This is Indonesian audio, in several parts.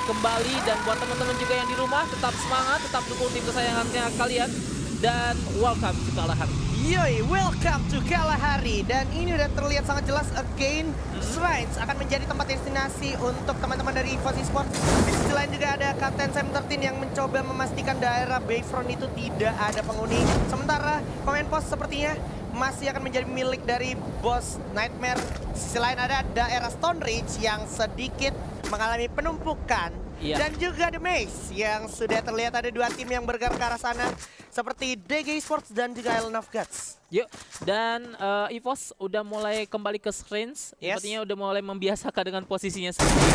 kembali. Dan buat teman-teman juga yang di rumah, tetap semangat, tetap dukung tim kesayangannya kalian. Dan welcome to Kalahari. Yoi, welcome to Kalahari. Dan ini udah terlihat sangat jelas again, Shrines akan menjadi tempat destinasi untuk teman-teman dari EVOS Esports. Di sisi lain juga ada Kapten Sam 13 yang mencoba memastikan daerah Bayfront itu tidak ada penghuni. Sementara pemain pos sepertinya masih akan menjadi milik dari bos Nightmare. Di sisi lain ada daerah Stone Ridge yang sedikit mengalami penumpukan. Dan juga The Maze yang sudah terlihat ada dua tim yang bergerak ke arah sana, seperti DG Esports dan juga Island of Gods. Yuk, dan EVOS udah mulai kembali ke screens, sepertinya udah mulai membiasakan dengan posisinya sendiri.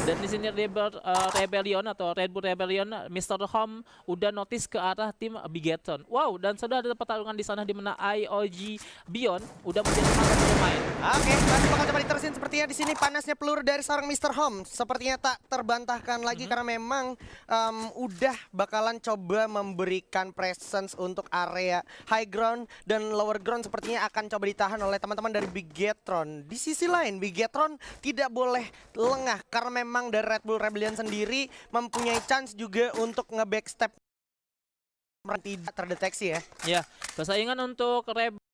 Dan di sini Rebellion atau Red Bull Rebellion, Mr. Home udah notice ke arah tim Bigeton. Wow, dan sudah ada pertarungan di sana di mana IOG Beyond udah menjadi sangat bermain. Oke, masih bakal coba diterusin sepertinya di sini panasnya peluru dari seorang Mr. Home sepertinya tak terbantahkan lagi karena memang udah bakalan coba memberikan presence untuk area high ground dan lower ground sepertinya akan coba ditahan oleh teman-teman dari Bigetron. Di sisi lain, Bigetron tidak boleh lengah karena memang dari Red Bull Rebellion sendiri mempunyai chance juga untuk nge-backstep tidak terdeteksi ya. Ya, persaingan untuk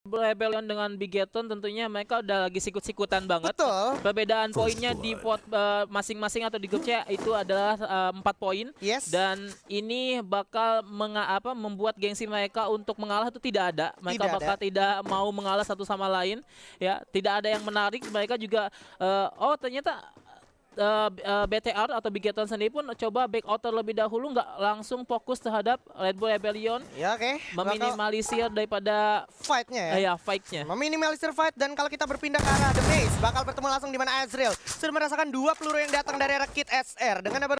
Rebellion dengan Bigeton tentunya mereka udah lagi sikut-sikutan banget. Betul. Perbedaan poinnya di pot masing-masing atau di grup C itu adalah 4 poin. Dan ini bakal membuat gengsi mereka untuk mengalah itu tidak ada. Mereka tidak mau mengalah satu sama lain. Ya, tidak ada yang menarik. Mereka juga oh ternyata BTR atau Bigeton sendiri pun coba back out terlebih dahulu, nggak langsung fokus terhadap Red Bull Rebellion. Ya, meminimalisir daripada fight-nya ya. Fight-nya. Meminimalisir fight. Dan kalau kita berpindah ke arah The Maze, bakal bertemu langsung di mana Azrael sudah merasakan 2 peluru yang datang dari arah Kit SR dengan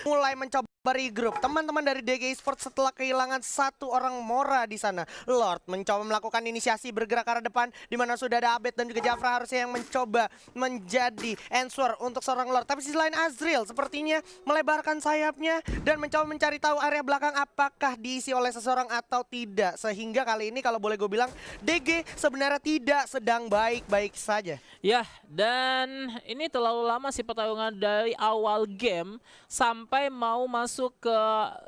mulai mencoba regroup. Teman-teman dari DG Esports setelah kehilangan satu orang Mora di sana, Lord mencoba melakukan inisiasi bergerak ke arah depan, di mana sudah ada Abed dan juga Jafra harusnya yang mencoba menjadi answer untuk seorang Lord. Tapi di sisi lain Azrael sepertinya melebarkan sayapnya dan mencoba mencari tahu area belakang apakah diisi oleh seseorang atau tidak. Sehingga kali ini kalau boleh gue bilang DG sebenarnya tidak sedang baik-baik saja. Ya, dan ini terlalu lama sih pertarungan dari awal game sampai mau masuk ke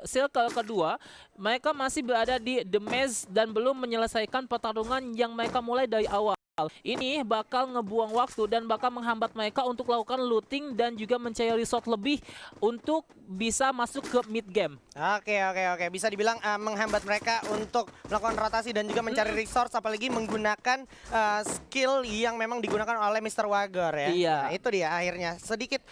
circle kedua. Mereka masih berada di The Maze dan belum menyelesaikan pertarungan yang mereka mulai dari awal. Ini bakal ngebuang waktu dan bakal menghambat mereka untuk melakukan looting dan juga mencari resort lebih untuk bisa masuk ke mid game. Oke. Bisa dibilang menghambat mereka untuk melakukan rotasi dan juga mencari resource, apalagi menggunakan skill yang memang digunakan oleh Mr. Wagor ya. Iya. Nah, itu dia akhirnya sedikit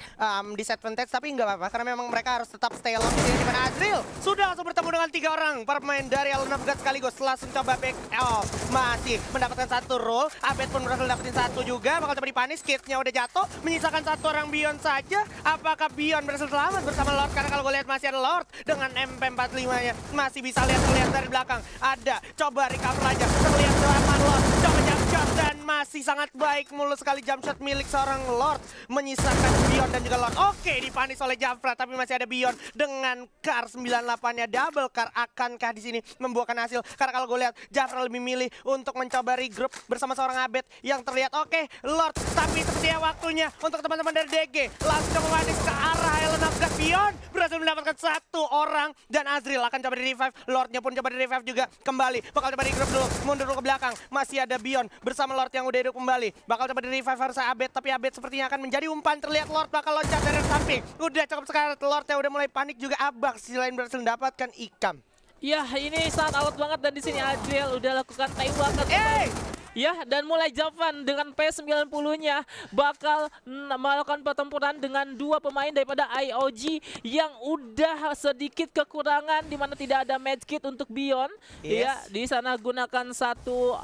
disadvantage, tapi nggak apa-apa karena memang mereka harus tetap stay long di mana Azrael sudah langsung bertemu dengan 3 orang para pemain dari Island of Gods sekaligus. Langsung coba back off, masih mendapatkan satu roll. Abed pun berhasil dapetin satu juga, bakal coba dipanis, kitnya udah jatuh, menyisakan satu orang Beyond saja. Apakah Beyond berhasil selamat bersama Lord? Karena kalau gue lihat masih ada Lord dengan MP45-nya, masih bisa lihat dari belakang. Ada, coba recover aja, terlihat selamat Lord, coba jump shot dan masih sangat baik, mulus sekali jump shot milik seorang Lord, menyisakan Beyond dan juga Lord. Oke, dipanis oleh Jafra, tapi masih ada Beyond dengan car 98-nya, double car. Akankah di sini membuahkan hasil? Karena kalau gue lihat Jafra lebih milih untuk mencoba regroup bersama seorang Abed yang terlihat oke, Lord, tapi sepertinya waktunya untuk teman-teman dari DG langsung memanis ke arah Island of Gods. Beyond berhasil mendapatkan satu orang dan Azrael akan coba di revive. Lordnya pun coba di revive juga kembali. Bakal coba di group dulu, mundur dulu ke belakang. Masih ada Beyond bersama Lord yang udah hidup kembali. Bakal coba di revive harus Abed, tapi Abed sepertinya akan menjadi umpan. Terlihat Lord bakal loncat dari samping. Udah cukup sekarang, Lord yang udah mulai panik juga. Abak selain berhasil mendapatkan ikam. Ya, ini sangat alot banget dan di sini Azrael udah lakukan tembakan. Ya, dan mulai Javan dengan P90-nya bakal melakukan pertempuran dengan 2 pemain daripada IOG yang udah sedikit kekurangan di mana tidak ada medkit untuk Beyond. Ya, di sana gunakan satu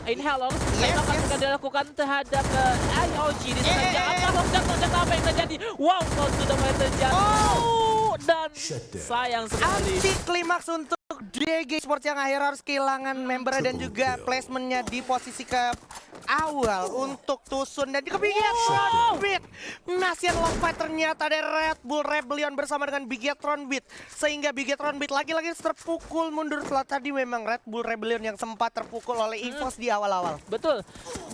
inhaler. Tembakan akan dilakukan terhadap IOG di sana. Apa yang terjadi? Wow, sudah mulai terjadi. Dan sayang sekali. Anti klimaks untuk DG Sports yang akhirnya harus kehilangan membernya dan juga placementnya di posisi ke awal untuk Tusun dan kebiasaan Beat. Nasian long fight ternyata dari Red Bull Rebellion bersama dengan Bigetron Beat, sehingga Bigetron Beat lagi-lagi terpukul mundur setelah tadi memang Red Bull Rebellion yang sempat terpukul oleh EVOS di awal-awal. Betul.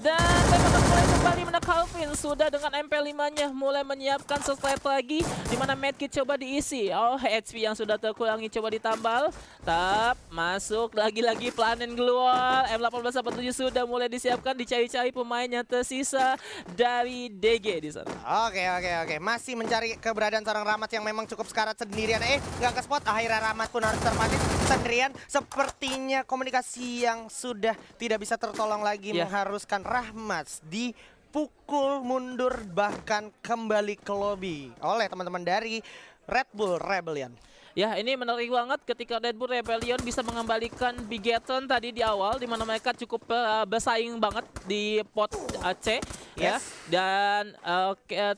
Dan memang mulai kembali menak Calvin sudah dengan MP5-nya mulai menyiapkan sesuatu lagi di mana medkit coba diisi. Oh, HP yang sudah terkurangi coba ditambal. Tap masuk lagi-lagi planen keluar. M1847 sudah mulai disiapkan, dicari-cari pemain yang tersisa dari DG di sana. Oke. Masih mencari keberadaan seorang Ramat yang memang cukup sekarat sendirian. Nggak ke spot. Akhirnya Ramat pun harus termati sendirian. Sepertinya komunikasi yang sudah tidak bisa tertolong lagi mengharuskan Rahmat dipukul mundur bahkan kembali ke lobby oleh teman-teman dari Red Bull Rebellion. Ya, ini menarik banget ketika Red Bull Rebellion bisa mengembalikan Bigetron tadi di awal, di mana mereka cukup bersaing banget di pot C. Ya. Dan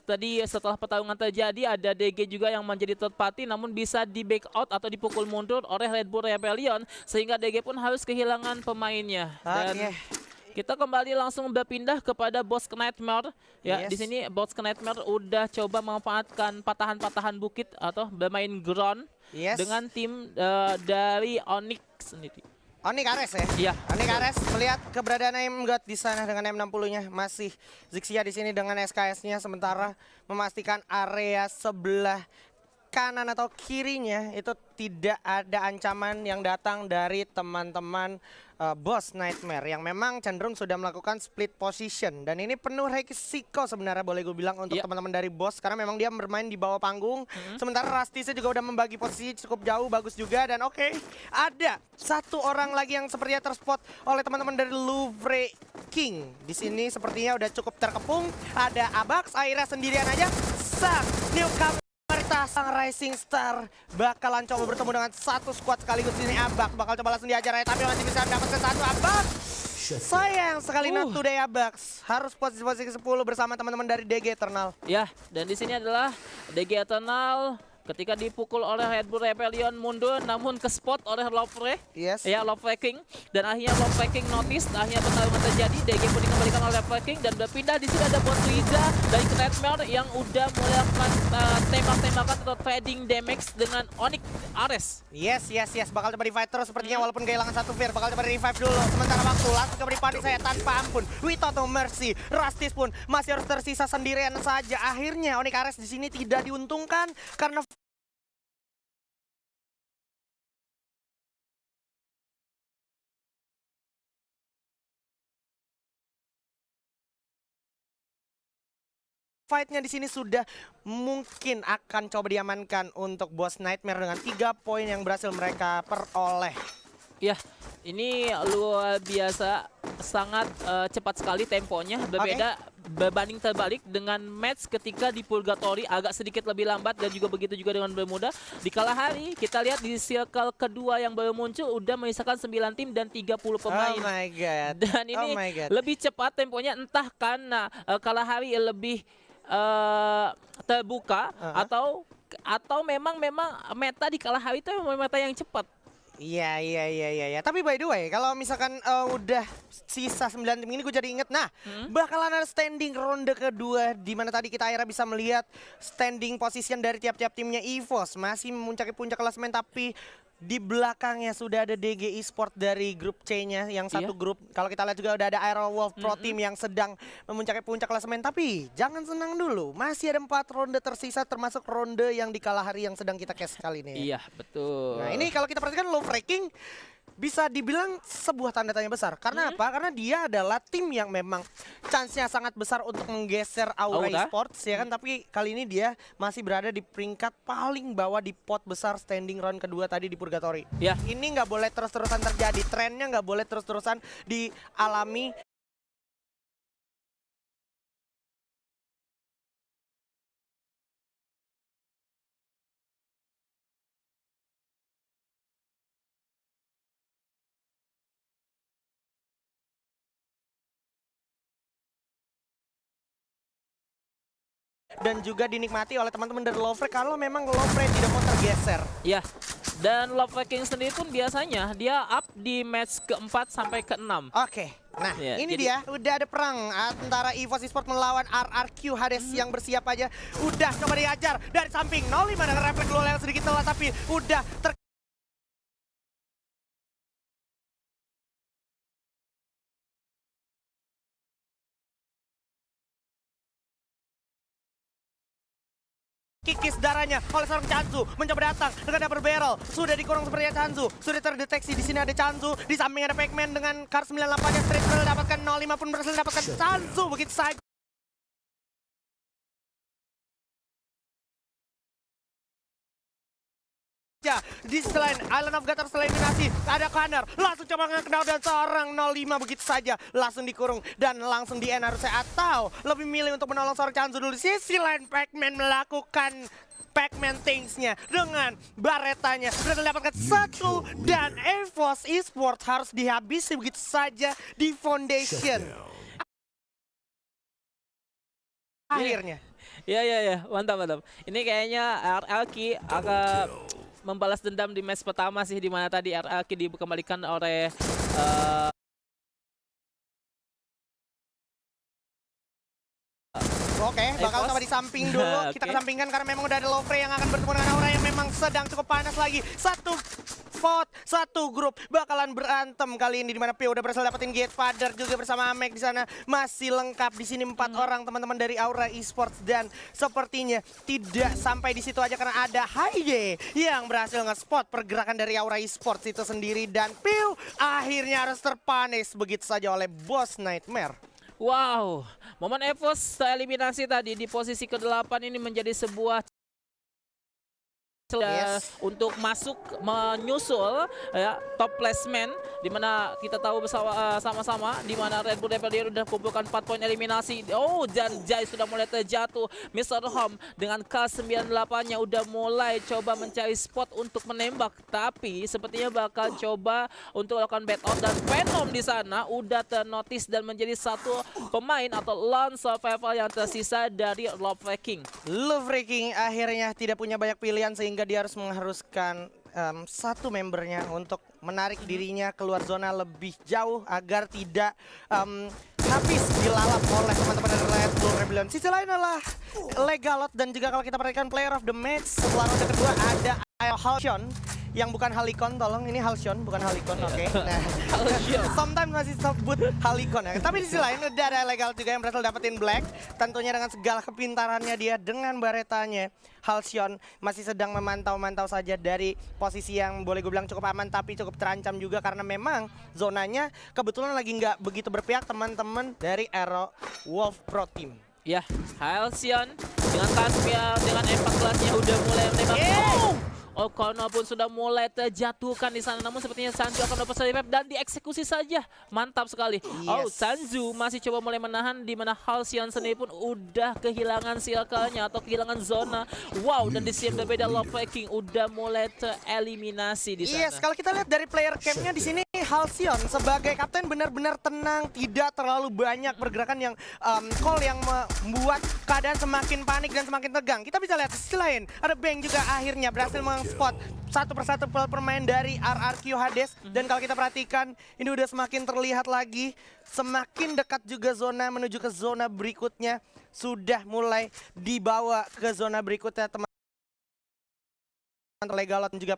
tadi setelah pertarungan terjadi ada DG juga yang menjadi third party namun bisa di back out atau dipukul mundur oleh Red Bull Rebellion sehingga DG pun harus kehilangan pemainnya. Dan kita kembali langsung berpindah kepada Boss Nightmare. Ya, di sini Boss Nightmare udah coba memanfaatkan patahan-patahan bukit atau bermain ground dengan tim dari Onyx sendiri. Onyx Ares ya? Iya. Onyx Ares melihat keberadaan M-God di sana dengan M60-nya. Masih Zixia di sini dengan SKS-nya sementara memastikan area sebelah kanan atau kirinya itu tidak ada ancaman yang datang dari teman-teman Boss Nightmare yang memang cenderung sudah melakukan split position dan ini penuh resiko sebenarnya boleh gue bilang untuk teman-teman dari Boss karena memang dia bermain di bawah panggung sementara Rastisnya juga udah membagi posisi cukup jauh bagus juga dan ada satu orang lagi yang sepertinya terspot oleh teman-teman dari Louvre King. Di sini sepertinya udah cukup terkepung, ada Abax akhirnya sendirian aja sang newcomer sang Rising Star bakalan coba bertemu dengan satu squad sekaligus ini. Abax bakal coba langsung diajar ya, tapi masih bisa mendapatkan satu. Abax sayang sekali not today. Abax harus posisi 10 bersama teman-teman dari DG Eternal. Ya, dan di sini adalah DG Eternal ketika dipukul oleh Red Bull Rebellion mundur namun ke spot oleh Louvre. Ya, Louvre King dan akhirnya Louvre King notice, akhirnya pertarungan terjadi. DG pun dikembalikan oleh Louvre King dan berpindah. Di sini ada Bot Liza dari Nightmare yang udah melakukan tembak-tembakan atau trading damage dengan Onyx Ares. Yes, bakal coba di-fight terus sepertinya walaupun kehilangan satu fear. Bakal coba di-revive dulu sementara waktu langsung coba di-punish saya tanpa ampun. Without no mercy. Rastis pun masih harus tersisa sendirian saja. Akhirnya Onyx Ares di sini tidak diuntungkan karena fight-nya di sini sudah mungkin akan coba diamankan untuk Boss Nightmare dengan 3 poin yang berhasil mereka peroleh. Ya, ini luar biasa, sangat cepat sekali temponya, berbeda berbanding terbalik dengan match ketika di Purgatory agak sedikit lebih lambat dan juga begitu juga dengan Bermuda. Di Kalahari kita lihat di circle kedua yang baru muncul udah menyisakan 9 tim dan 30 pemain. Oh my god. Dan ini lebih cepat temponya entah karena Kalahari lebih terbuka atau memang meta di Kalahari itu memang meta yang cepat. Iya. Tapi by the way, kalau misalkan udah sisa 9 tim ini gue jadi inget, bakalan ada standing ronde kedua di mana tadi kita akhirnya bisa melihat standing position dari tiap-tiap timnya. EVOS masih memuncaki puncak klasemen tapi di belakangnya sudah ada DG Esport dari grup C-nya yang satu grup. Kalau kita lihat juga udah ada Aero Wolf Pro Team yang sedang memuncaki puncak klasemen. Tapi jangan senang dulu, masih ada 4 ronde tersisa termasuk ronde yang di Kalahari yang sedang kita cast kali ini. Iya, betul. Nah ini kalau kita perhatikan Louvre King bisa dibilang sebuah tanda tanya besar. Karena apa? Karena dia adalah tim yang memang chance-nya sangat besar untuk menggeser Aura Esports ya kan. Tapi kali ini dia masih berada di peringkat paling bawah di pot besar standing round kedua tadi di Purgatory. Ya. Ini nggak boleh terus-terusan terjadi. Trennya nggak boleh terus-terusan dialami. Dan juga dinikmati oleh teman-teman dari Louvre kalau memang Louvre tidak mau tergeser. Ya, Dan Love Viking sendiri pun biasanya dia up di match keempat sampai keenam. Oke, nah Ya, ini jadi- dia udah ada perang antara EVOS Esports melawan RRQ Hades yang bersiap aja. Udah coba diajar dari samping 05 dengan refleks dulu yang sedikit telat tapi udah kikis darahnya oleh seorang Chanzu, mencoba datang dengan double barrel. Sudah dikurung sepertinya Chanzu. Sudah terdeteksi di sini ada Chanzu, di samping ada Pac-Man dengan Kar 98-nya straight barrel dapatkan 05 pun berhasil dapatkan Chanzu begitu saja. Di selain Island of God terus eliminasi, ada Kanar langsung coba nge-knock dan seorang 05 begitu saja langsung dikurung dan langsung di end harusnya, atau lebih milih untuk menolong seorang Chanzu dulu. Di sisi lain Pac-Man melakukan Pac-Man things-nya dengan baretanya sudah mendapatkan satu dan EVOS Esports harus dihabisi begitu saja di foundation. Akhirnya. Ya, mantap. Ini kayaknya RLQ akan membalas dendam di match pertama sih, di mana tadi RLQ dikembalikan oleh Oke, bakal EVOS. coba di samping dulu. Kita Oke. kesampingkan karena memang udah ada Lovre yang akan bertemu dengan Aura yang memang sedang cukup panas lagi. Satu vote, satu grup bakalan berantem kali ini, di mana P udah berhasil dapetin Gate Father juga bersama Amek di sana. Masih lengkap di sini 4 orang teman-teman dari Aura Esports, dan sepertinya tidak sampai di situ aja karena ada Haide yang berhasil nge-spot pergerakan dari Aura Esports itu sendiri, dan Piu akhirnya harus terpanis begitu saja oleh Boss Nightmare. wow, momen EVOS tereliminasi tadi di posisi ke-8 ini menjadi sebuah Yes. untuk masuk menyusul ya top placement, di mana kita tahu bersama sama-sama di mana Red Bull Rebellion udah kumpulkan 4 poin eliminasi. Oh, dan Jai sudah mulai terjatuh. Mr. Home dengan K98-nya udah mulai coba mencari spot untuk menembak, tapi sepertinya bakal coba untuk melakukan bait out, dan Venom di sana udah ternotis dan menjadi satu pemain atau lone survival yang tersisa dari Love Viking. Lovre King akhirnya tidak punya banyak pilihan sehingga dia harus mengharuskan satu membernya untuk menarik dirinya keluar zona lebih jauh agar tidak habis dilalap oleh teman-teman dari Red Bull Rebellion. Sisi lain adalah Legalot, dan juga kalau kita perhatikan player of the match setelah ronde kedua ada Halcyon yang bukan Halicon, tolong ini Halcyon bukan Halicon, oke. Nah, Halcyon. sometimes masih sebut Halicon ya. Tapi di sisi lain udah ada Legal juga yang berhasil dapetin Black, tentunya dengan segala kepintarannya dia dengan baretanya. Halcyon masih sedang memantau-mantau saja dari posisi yang boleh gue bilang cukup aman tapi cukup terancam juga, karena memang zonanya kebetulan lagi nggak begitu berpihak teman-teman dari Aero Wolf Pro Team. Ya, Halcyon dengan Tasmia dengan M14-nya udah mulai menembak. Kono pun sudah mulai terjatuhkan di sana, namun sepertinya Sanju akan dapat save dan dieksekusi saja. Mantap sekali. Oh, Yes. Sanju masih coba mulai menahan, di mana Halcyon sendiri pun udah kehilangan circle-nya atau kehilangan zona. Wow, dan di sini berbeda, Love Viking udah mulai tereliminasi di sana. Yes, kalau kita lihat dari player camp-nya di sini, Halcyon sebagai kapten benar-benar tenang, tidak terlalu banyak pergerakan yang call yang membuat keadaan semakin panik dan semakin tegang. Kita bisa lihat di sisi lain, ada Bang juga akhirnya berhasil meng-spot satu persatu pemain dari RRQ Hades, dan kalau kita perhatikan ini udah semakin terlihat lagi, semakin dekat juga zona menuju ke zona berikutnya, sudah mulai dibawa ke zona berikutnya teman. Legalot dan juga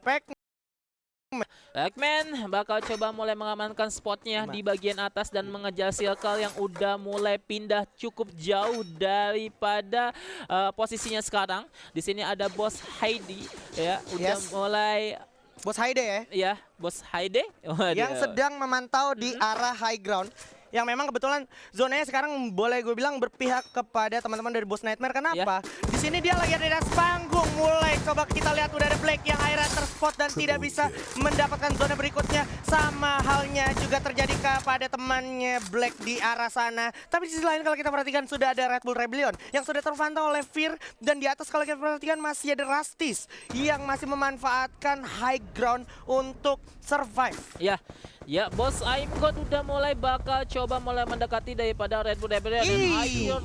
Pac-Man bakal coba mulai mengamankan spotnya di bagian atas dan mengejar circle yang udah mulai pindah cukup jauh daripada posisinya sekarang. Di sini ada Bos Heidi ya, udah Yes. mulai Bos Haide ya, ya, Bos Heidi yang sedang memantau di arah high ground. Yang memang kebetulan zonanya sekarang boleh gue bilang berpihak kepada teman-teman dari Boss Nightmare. Kenapa? Di sini dia lagi ada di atas panggung. Mulai coba kita lihat udah ada Black yang akhirnya terspot dan tidak bisa mendapatkan zona berikutnya. Sama halnya juga terjadi kepada temannya Black di arah sana. Tapi di sisi lain kalau kita perhatikan sudah ada Red Bull Rebellion yang sudah terpantau oleh Fear, dan di atas kalau kita perhatikan masih ada Rastis yang masih memanfaatkan high ground untuk survive. Ya, Bos Aim God udah mulai bakal coba mulai mendekati daripada Red Bull Rebellion. Ih. Ayo,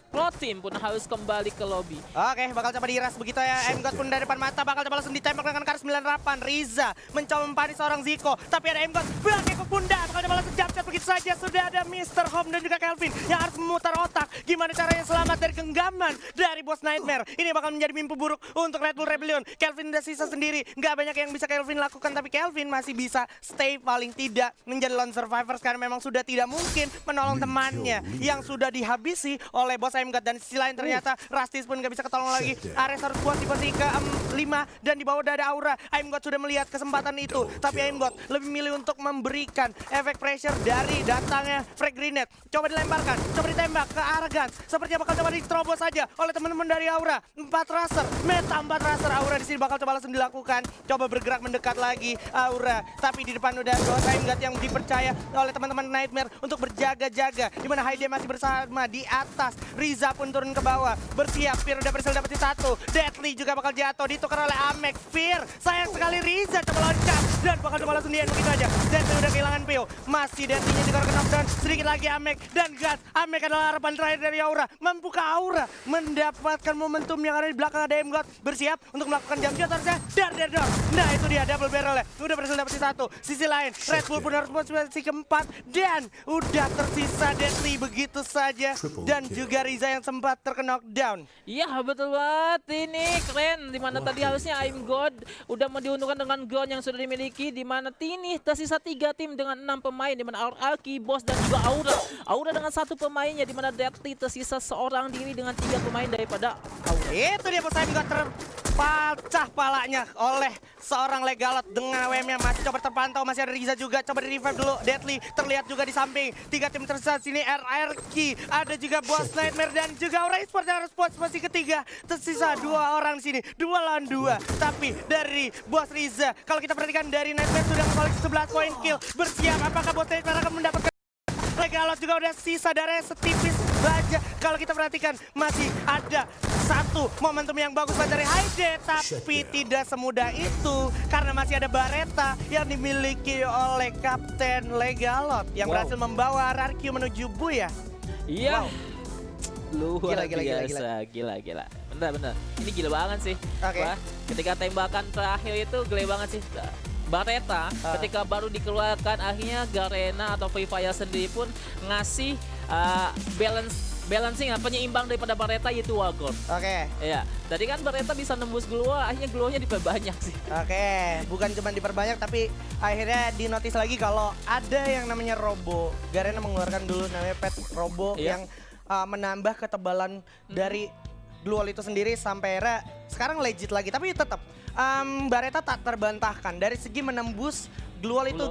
Pro Team pun harus kembali ke lobby. Oke, bakal coba diras begitu ya. M-God pun dari depan mata bakal coba langsung ditembak dengan kar 98. Riza mencoba mempanis seorang Zico, tapi ada M-God bagi ke pundak, bakal coba langsung jump shot begitu saja. Sudah ada Mr. Home dan juga Kelvin yang harus memutar otak. Gimana caranya selamat dari genggaman dari Bos Nightmare. Ini bakal menjadi mimpi buruk untuk Red Bull Rebellion. Kelvin udah sisa sendiri, nggak banyak yang bisa Kelvin lakukan, tapi Kelvin masih bisa stay paling tidak menjadi lone survivor karena memang sudah tidak mungkin menolong temannya yang sudah dihabisi oleh Bos M-God. Dan di sisi lain ternyata Rastis pun nggak bisa ketolong lagi. Ares harus buat di posisi ke-5 dan di bawah ada Aura. M-God sudah melihat kesempatan itu, tapi M-God lebih milih untuk memberikan efek pressure dari datangnya frag grenade. Coba dilemparkan, coba ditembak ke arah Guns. Sepertinya bakal coba diterobos saja oleh teman-teman dari Aura. 4 raser, meta 4 raser. Aura di sini bakal coba langsung dilakukan. Coba bergerak mendekat lagi Aura, tapi di depan udah dua M-God yang dipercaya oleh teman-teman Nightmare untuk berjaga-jaga. Di mana Haide masih bersama di atas. Riza pun turun ke bawah, bersiap. Fear udah berhasil dapetin 1. Deadly juga bakal jatuh, ditukar oleh Amek. Fear, sayang sekali Riza coba loncat dan bakal coba langsung di-end begitu aja. Deadly udah kehilangan PO, masih Deadly-nya juga knockdown. Sedikit lagi Amek dan Gas. Amek adalah harapan terakhir dari Aura. Mampukah Aura mendapatkan momentum yang ada di belakang ada M-God? Bersiap untuk melakukan jump shot harusnya. Dar. Nah itu dia double barrel ya. Udah berhasil dapetin 1. Sisi lain Red Bull pun harus posisi keempat dan udah tersisa Deadly begitu saja dan juga Riza yang sempat terkena knockdown. Iya betul banget, ini keren. Dimana tadi harusnya I'm God udah mau diuntungkan dengan ground yang sudah dimiliki. Dimana Tini tersisa 3 tim dengan 6 pemain. Dimana Alki, Boss dan juga Aura. Aura dengan 1 pemainnya. Dimana Deadly tersisa seorang diri dengan 3 pemain daripada Aura. Itu dia Bos M-God terpacah palanya oleh seorang Legalot dengan AWM-nya masih coba terpantau. Masih ada Riza juga, coba di revive dulu. Deadly terlihat juga di samping. 3 tim tersisa sini RRQ, ada juga Bos Nightmare dan juga Aura Esports yang harus posisi ketiga. Tersisa 2 orang di sini, 2 lawan 2. Tapi dari Bos Riza, kalau kita perhatikan dari Nightmare sudah mengoleksi 11 poin kill. Bersiap, apakah Bos Nightmare akan mendapatkan? Legalot juga udah sisa darahnya setipis saja. Kalau kita perhatikan masih ada 1 momentum yang bagus dari Haide, tapi tidak semudah itu karena masih ada Bareta yang dimiliki oleh Kapten Legalot yang berhasil membawa RRQ menuju Buya. Iya. Wow. Luar Gila. biasa, gila. Bener. Ini gila banget sih. Oke. Wah, ketika tembakan terakhir itu gila banget sih. Bareta ketika baru dikeluarkan, akhirnya Garena atau Free Fire sendiri pun ngasih balancing penyeimbang daripada Bareta, yaitu Wagor. Oke. Iya, tadi kan Bareta bisa nembus glual, akhirnya glualnya diperbanyak sih. Oke, bukan cuma diperbanyak tapi akhirnya dinotis lagi kalau ada yang namanya Robo. Garena mengeluarkan dulu namanya pet Robo yang menambah ketebalan dari glual itu sendiri sampai era sekarang legit lagi. Tapi tetap Bareta tak terbantahkan dari segi menembus glual itu.